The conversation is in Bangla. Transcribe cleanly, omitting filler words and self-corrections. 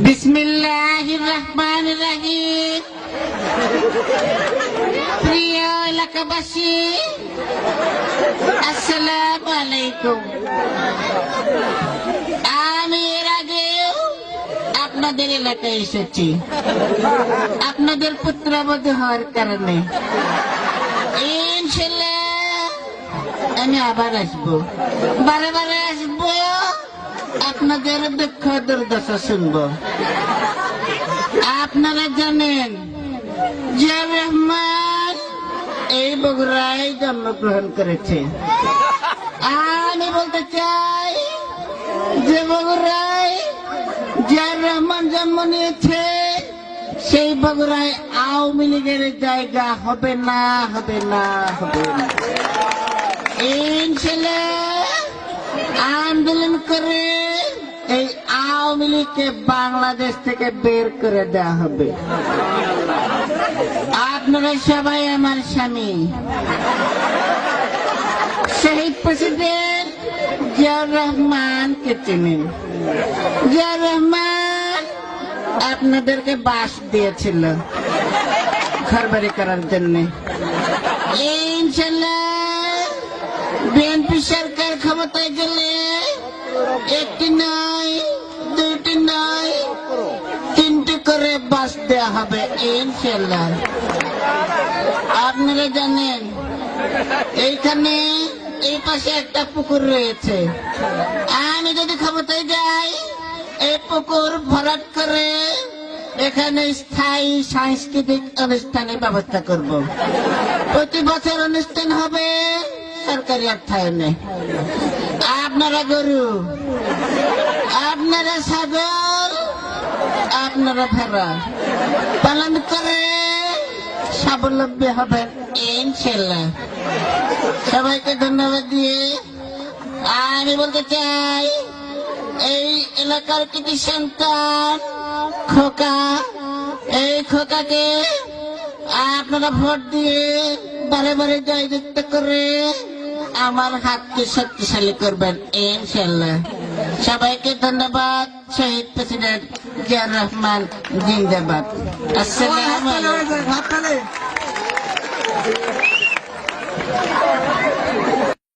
বিসমিল্লাহির রহমানির রহিম। প্রিয় এলাকাবাসী, আসসালামু আলাইকুম। আমি এর আগেও আপনাদের এলাকায় এসেছি আপনাদের পুত্রবধূ হওয়ার কারণে। ইনশাআল্লাহ আমি আবার আসবো, বারে বারে আসবো, আপনাদের দুঃখ দুর্দশা শুনবো। আপনারা জানেন জিয়াউর রহমান এই বগুড়ায় জন্মগ্রহণ করেছে। আমি বলতে চাই যে বগুড়ায় জিয়াউর রহমান জন্ম নিয়েছে, সেই বগুড়ায় আওয়ামী লীগের জায়গা হবে না, হবে না, হবে না। ইনশাআল্লাহ আন্দোলন করে এই আওয়ামী লীগকে বাংলাদেশ থেকে বের করে দেওয়া হবে। আপনারা সবাই আমার স্বামী শহীদ প্রেসিডেন্ট জিয়াউর রহমানকে চেনেন। জিয়াউর রহমান আপনাদেরকে বাস দিয়েছিল ঘরবাড়ি করার জন্য। ইনশাআল্লাহ বিএনপি সরকার ক্ষমতায় গেলে একটি নয়, দুইটি নয়, তিনটি করে বাস দেওয়া হবে ইনশাআল্লাহ। আপনারা জানেন এইখানে এই পাশে একটা পুকুর রয়েছে। আমি যদি ক্ষমতায় যাই এই পুকুর ভরাট করে এখানে স্থায়ী সাংস্কৃতিক অনুষ্ঠানের ব্যবস্থা করব। প্রতি বছর অনুষ্ঠান হবে সরকারি অর্থায়নে। আপনারা গরু, আপনারা ছাগল, আপনারা ভেড়া পালন করে স্বাবলম্বী হবেন ইনশাআল্লাহ। সবাইকে ধন্যবাদ দিয়ে আমি বলতে চাই এই এলাকার কৃতি সন্তান খোকা, এই খোকাকে আপনারা ভোট দিয়ে বারে বারে জয়যুক্ত করে আমার হাতকে শক্তিশালী করবেন ইনশাআল্লাহ। সবাইকে ধন্যবাদ। শহীদ প্রেসিডেন্ট জিয়াউর রহমান জিন্দাবাদ। আসসালামু আলাইকুম।